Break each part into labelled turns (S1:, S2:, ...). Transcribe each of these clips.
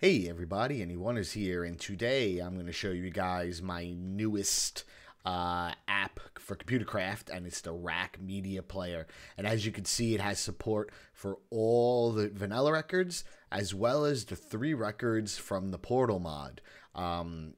S1: Hey everybody, Anyone is here, and today I'm going to show you guys my newest app for ComputerCraft, and it's the rac-media-player. And as you can see, it has support for all the vanilla records as well as the 3 records from the Portal mod.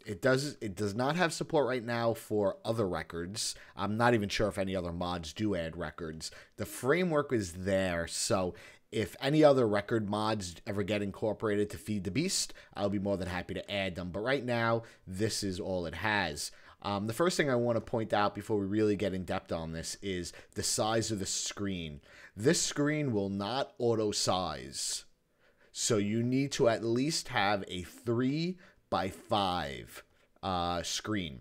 S1: It does not have support right now for other records. I'm not even sure if any other mods do add records. The framework is there, so if any other record mods ever get incorporated to Feed the Beast, I'll be more than happy to add them. But right now, this is all it has. The first thing I want to point out before we really get in depth on this is the size of the screen. This screen will not auto size, so you need to at least have a 3x5 screen.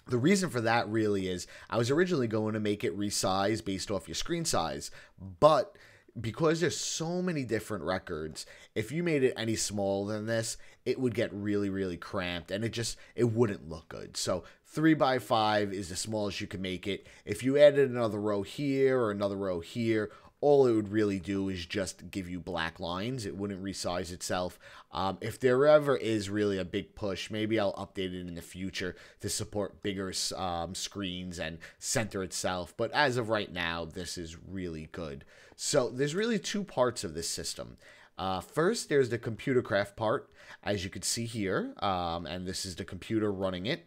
S1: The reason for that really is I was originally going to make it resize based off your screen size, but because there's so many different records, if you made it any smaller than this, it would get really cramped, and it wouldn't look good. So 3x5 is the smallest you can make it. If you added another row here or another row here, all it would really do is just give you black lines. It wouldn't resize itself. If there ever is really a big push, maybe I'll update it in the future to support bigger screens and center itself. But as of right now, this is really good. So there's really 2 parts of this system. First, there's the ComputerCraft part, as you can see here, and this is the computer running it,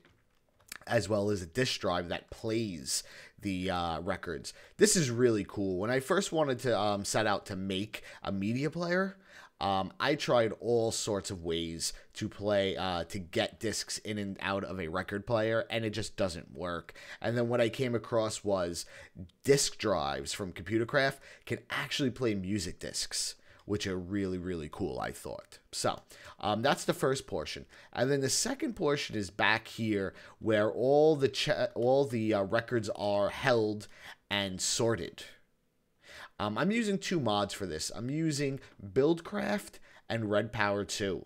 S1: as well as a disk drive that plays the records. This is really cool. When I first wanted to set out to make a media player, I tried all sorts of ways to play, to get discs in and out of a record player, and it just doesn't work. And then what I came across was disk drives from ComputerCraft can actually play music discs, which are really cool, I thought. So that's the first portion, and then the second portion is back here where all the records are held and sorted. I'm using 2 mods for this. I'm using BuildCraft and RP2.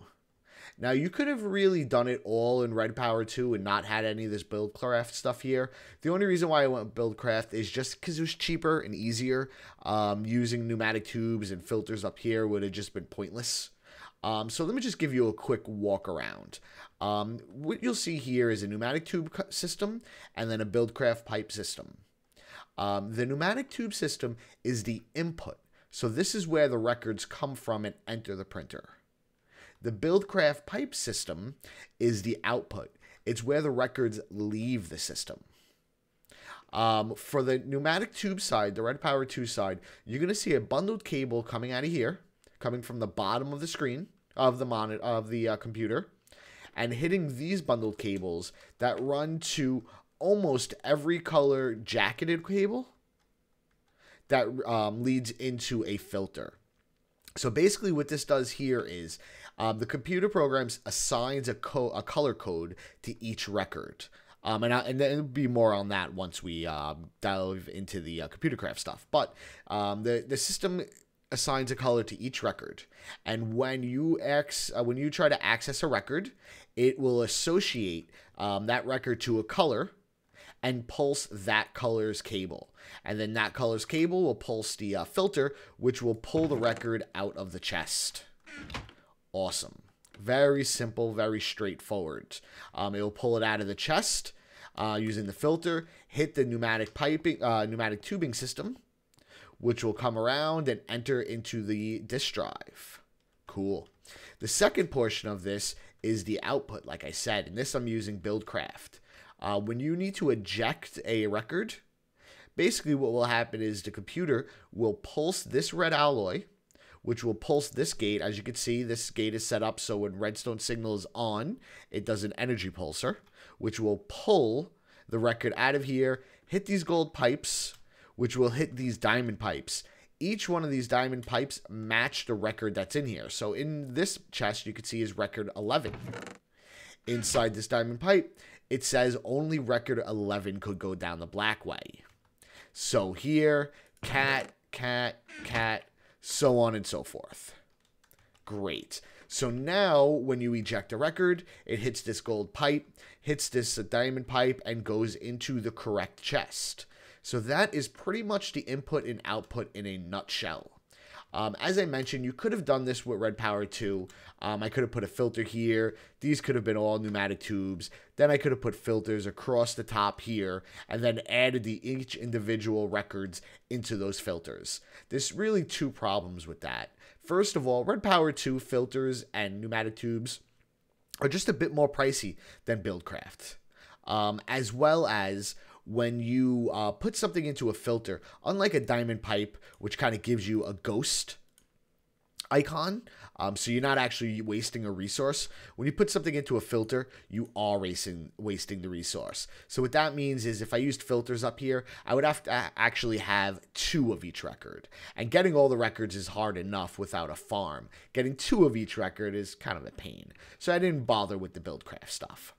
S1: Now, you could have really done it all in RP2 and not had any of this BuildCraft stuff here. The only reason why I went with BuildCraft is just because it was cheaper and easier. Using pneumatic tubes and filters up here would have just been pointless. So let me just give you a quick walk around. What you'll see here is a pneumatic tube system and then a BuildCraft pipe system. The pneumatic tube system is the input. So this is where the records come from and enter the printer. The BuildCraft pipe system is the output. It's where the records leave the system. For the pneumatic tube side, the RP2 side, you're going to see a bundled cable coming out of here, coming from the bottom of the screen of the monitor of the computer, and hitting these bundled cables that run to almost every color jacketed cable that leads into a filter. So basically what this does here is the computer programs assigns a color code to each record. And there'll be more on that once we dive into the ComputerCraft stuff. But the system assigns a color to each record, and when you try to access a record, it will associate that record to a color and pulse that color's cable, and then that color's cable will pulse the filter, which will pull the record out of the chest. Awesome. Very simple, very straightforward. It will pull it out of the chest using the filter, hit the pneumatic tubing system, which will come around and enter into the disk drive. Cool. The second portion of this is the output, like I said, and this I'm using BuildCraft. When you need to eject a record, basically what will happen is the computer will pulse this red alloy, which will pulse this gate. As you can see, this gate is set up so when redstone signal is on, it does an energy pulsar, which will pull the record out of here, hit these gold pipes, which will hit these diamond pipes. Each one of these diamond pipes match the record that's in here. So in this chest, you can see is record 11. Inside this diamond pipe, it says only record 11 could go down the black way. So here, cat, so on and so forth. Great. So now when you eject a record, it hits this gold pipe, hits this diamond pipe, and goes into the correct chest. So that is pretty much the input and output in a nutshell. As I mentioned, you could have done this with Red Power 2. I could have put a filter here. These could have been all pneumatic tubes. Then I could have put filters across the top here and then added each individual records into those filters. There's really two problems with that. First of all, Red Power 2 filters and pneumatic tubes are just a bit more pricey than BuildCraft. As well as when you put something into a filter, unlike a diamond pipe, which kind of gives you a ghost icon, so you're not actually wasting a resource. When you put something into a filter, you are wasting the resource. So what that means is if I used filters up here, I would have to actually have 2 of each record. And getting all the records is hard enough without a farm. Getting 2 of each record is kind of a pain. So I didn't bother with the BuildCraft stuff.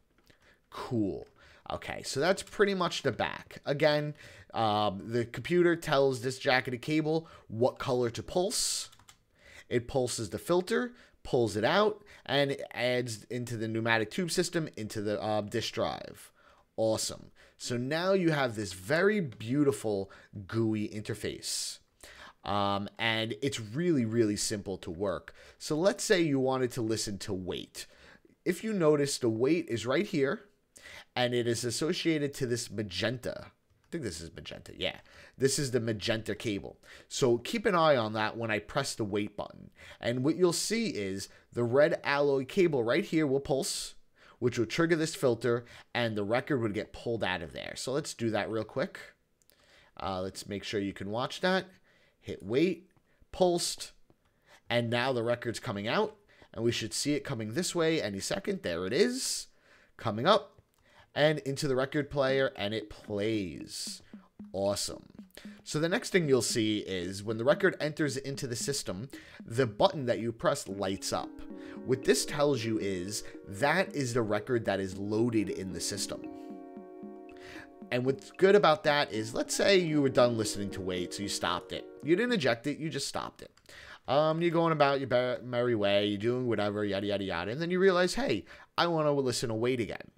S1: Cool. Okay, so that's pretty much the back. Again, the computer tells this jacketed cable what color to pulse. It pulses the filter, pulls it out, and it adds into the pneumatic tube system into the disk drive. Awesome. So now you have this very beautiful GUI interface. And it's really, really simple to work. So let's say you wanted to listen to weight. If you notice, the weight is right here. And it is associated to this magenta. I think this is magenta. Yeah, this is the magenta cable. So keep an eye on that when I press the wait button. And what you'll see is the red alloy cable right here will pulse, which will trigger this filter, and the record would get pulled out of there. So let's do that real quick. Let's make sure you can watch that. Hit wait, pulsed, and now the record's coming out. And we should see it coming this way any second. There it is, coming up. And into the record player, and it plays. Awesome. So the next thing you'll see is when the record enters into the system, the button that you press lights up. What this tells you is that is the record that is loaded in the system. And what's good about that is, let's say you were done listening to Wait, so you stopped it. You didn't eject it, you just stopped it. You're going about your merry way, you're doing whatever, yada, yada, yada. And then you realize, hey, I want to listen to Wait again.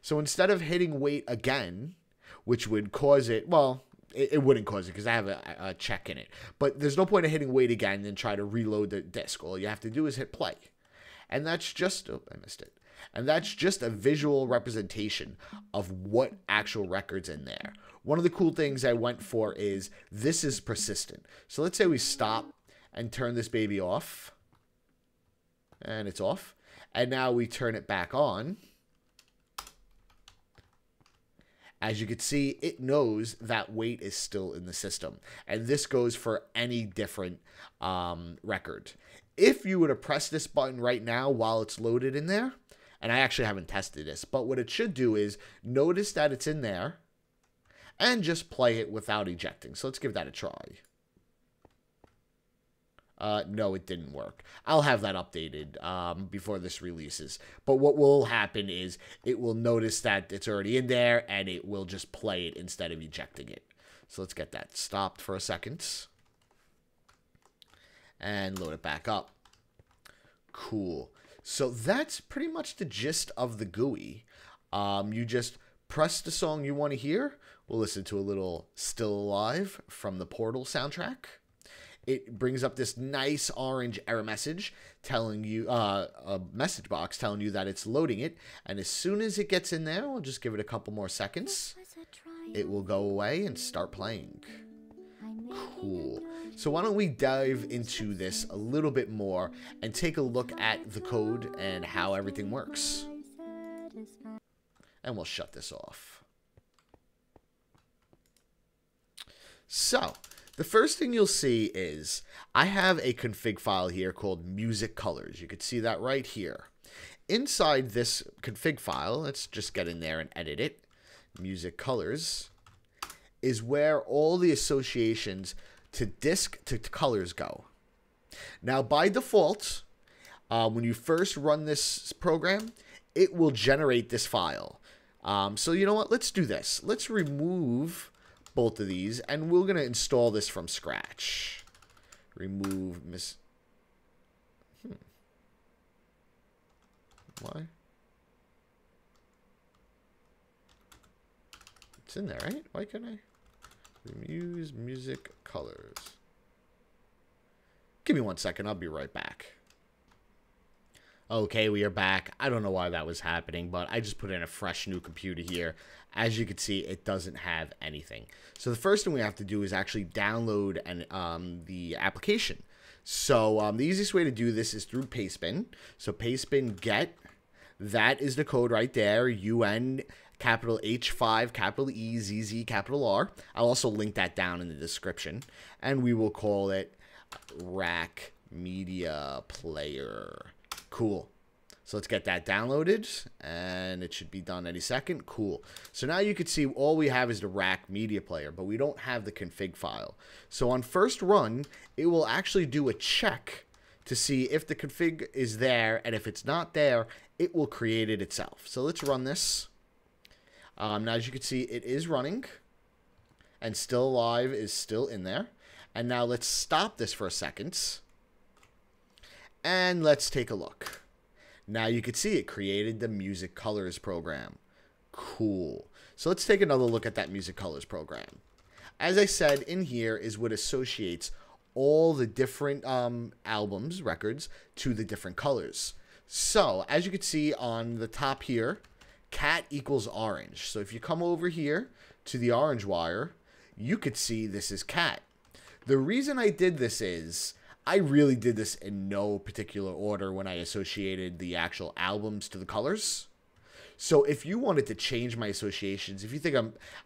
S1: So instead of hitting wait again, which would cause it, well, it wouldn't cause it because I have a check in it. But there's no point in hitting wait again and try to reload the disk. All you have to do is hit play. And that's just, oh, I missed it. And that's just a visual representation of what actual record's in there. One of the cool things I went for is this is persistent. So let's say we stop and turn this baby off. And it's off. And now we turn it back on. As you can see, it knows that wait is still in the system. And this goes for any different record. If you were to press this button right now while it's loaded in there, and I actually haven't tested this, but what it should do is notice that it's in there and just play it without ejecting. So let's give that a try. No, it didn't work. I'll have that updated before this releases. But what will happen is it will notice that it's already in there and it will just play it instead of ejecting it. So let's get that stopped for a second. And load it back up. Cool. So that's pretty much the gist of the GUI. You just press the song you want to hear. We'll listen to a little Still Alive from the Portal soundtrack. It brings up this nice orange error message telling you, a message box telling you that it's loading it. And as soon as it gets in there, we'll just give it a couple more seconds. It will go away and start playing. Cool. So why don't we dive into this a little bit more and take a look at the code and how everything works. And we'll shut this off. So the first thing you'll see is I have a config file here called music colors. You can see that right here. Inside this config file, let's just get in there and edit it. Music colors is where all the associations to disk to colors go. Now, by default, when you first run this program, it will generate this file. So you know what? Let's do this. Let's remove both of these, and we're going to install this from scratch. Remove Why? It's in there, right? Why can't I? Remove music colors. Give me 1 second. I'll be right back. Okay, we are back. I don't know why that was happening, but I just put in a fresh new computer here. As you can see, it doesn't have anything. So the first thing we have to do is actually download the application. So the easiest way to do this is through pastebin. So pastebin get, that is the code right there, UN capital H5, capital E, ZZ, capital R. I'll also link that down in the description. And we will call it rac-media-player. Cool. So let's get that downloaded, and it should be done any second. Cool. So now you can see all we have is the rac-media-player, but we don't have the config file. So on first run, it will actually do a check to see if the config is there, and if it's not there, it will create it itself. So let's run this. Now, as you can see, it is running, and still alive is still in there. And now let's stop this for a second, and let's take a look. Now you can see it created the music colors program. Cool. So let's take another look at that music colors program. As I said, in here is what associates all the different albums, records, to the different colors. So, as you can see on the top here, cat equals orange. So if you come over here to the orange wire, you could see this is cat. The reason I did this is I really did this in no particular order when I associated the actual albums to the colors. So if you wanted to change my associations, if you think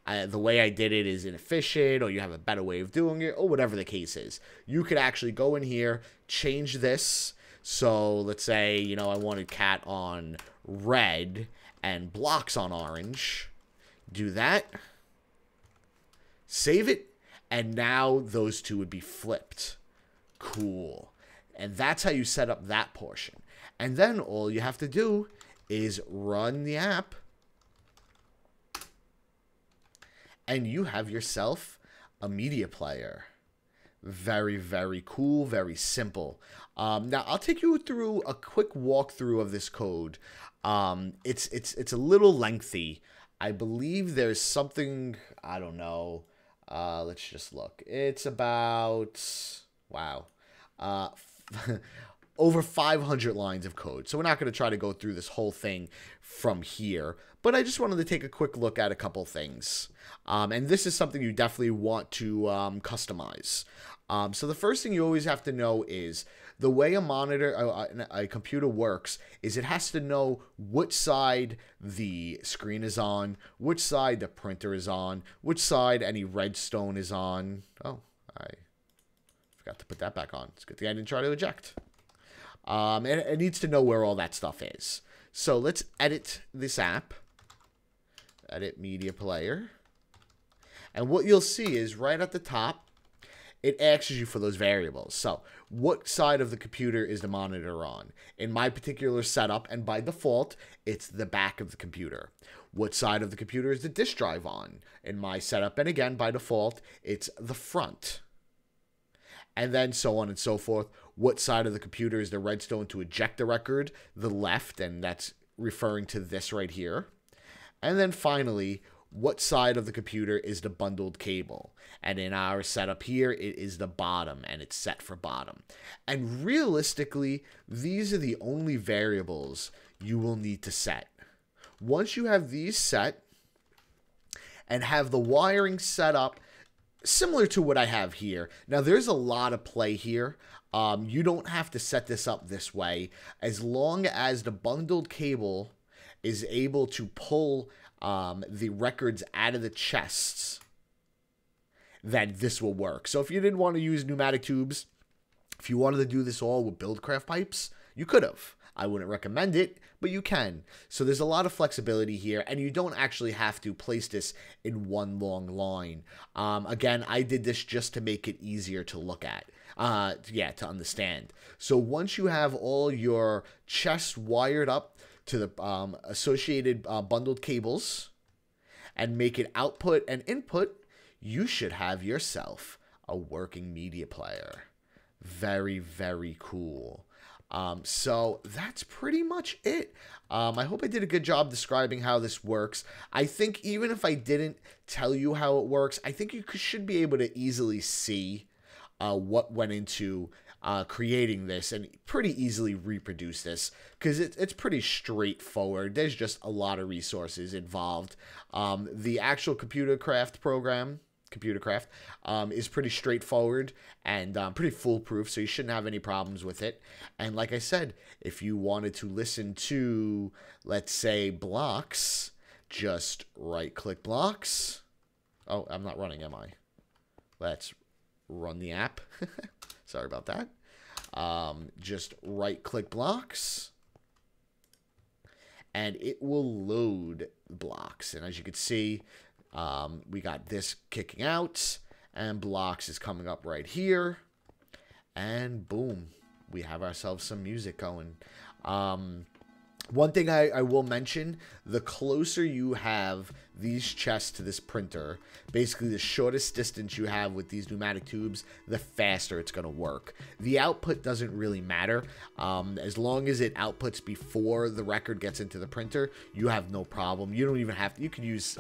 S1: the way I did it is inefficient, or you have a better way of doing it, or whatever the case is, you could actually go in here, change this. So let's say, you know, I wanted cat on red and blocks on orange. Do that. Save it. And now those two would be flipped. Cool. And that's how you set up that portion. And then all you have to do is run the app, and you have yourself a media player. Very, very cool, very simple. Now, I'll take you through a quick walkthrough of this code. It's a little lengthy. I believe there's something, I don't know. Let's just look. It's about, wow, over 500 lines of code. So we're not going to try to go through this whole thing from here, but I just wanted to take a quick look at a couple things. And this is something you definitely want to customize. So the first thing you always have to know is the way a computer works is it has to know which side the screen is on, which side the printer is on, which side any redstone is on. Oh, I forgot to put that back on. It's a good thing I didn't try to eject. And it needs to know where all that stuff is. So let's edit this app. Edit media player. And what you'll see is right at the top, it asks you for those variables. So what side of the computer is the monitor on? In my particular setup, and by default, it's the back of the computer. What side of the computer is the disk drive on? In my setup, and again, by default, it's the front. And then so on and so forth. What side of the computer is the redstone to eject the record? The left, and that's referring to this right here. And then finally, what side of the computer is the bundled cable? And in our setup here, it is the bottom, and it's set for bottom. And realistically, these are the only variables you will need to set. Once you have these set and have the wiring set up similar to what I have here. Now, there's a lot of play here. You don't have to set this up this way. As long as the bundled cable is able to pull the records out of the chests, that this will work. So if you didn't want to use pneumatic tubes, if you wanted to do this all with BuildCraft pipes, you could have. I wouldn't recommend it, but you can. So there's a lot of flexibility here, and you don't actually have to place this in one long line. Again, I did this just to make it easier to look at. To understand. So once you have all your chests wired up to the associated bundled cables and make it output and input, you should have yourself a working media player. Very, very cool. So that's pretty much it. I hope I did a good job describing how this works. I think even if I didn't tell you how it works, I think you should be able to easily see what went into creating this and pretty easily reproduce this because it's pretty straightforward. There's just a lot of resources involved. The actual ComputerCraft program, ComputerCraft, is pretty straightforward and pretty foolproof, so you shouldn't have any problems with it. And like I said, if you wanted to listen to, let's say, blocks, just right-click blocks. Oh, I'm not running, am I? Let's run the app. Sorry about that. Just right-click blocks, and it will load blocks. And as you can see, we got this kicking out, and blocks is coming up right here, and boom, we have ourselves some music going. One thing I will mention, the closer you have these chests to this printer, basically the shortest distance you have with these pneumatic tubes, the faster it's going to work. The output doesn't really matter. As long as it outputs before the record gets into the printer, you have no problem. You don't even have to, you could use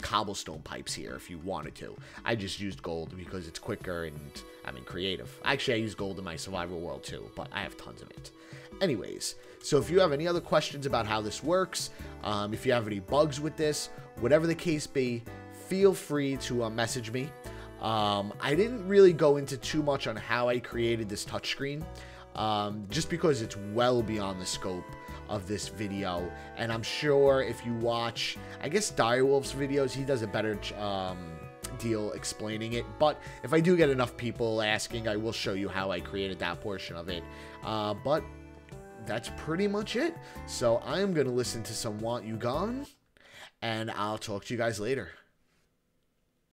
S1: cobblestone pipes here if you wanted to. I just used gold because it's quicker and, I mean, creative. Actually, I use gold in my survival world too, but I have tons of it. Anyways, so if you have any other questions about how this works, if you have any bugs with this, whatever the case be, feel free to message me. I didn't really go into too much on how I created this touchscreen, just because it's well beyond the scope of this video. And I'm sure if you watch, I guess, Direwolf's videos, he does a better deal explaining it. But if I do get enough people asking, I will show you how I created that portion of it. But that's pretty much it. So I am going to listen to some Want You Gone, and I'll talk to you guys later.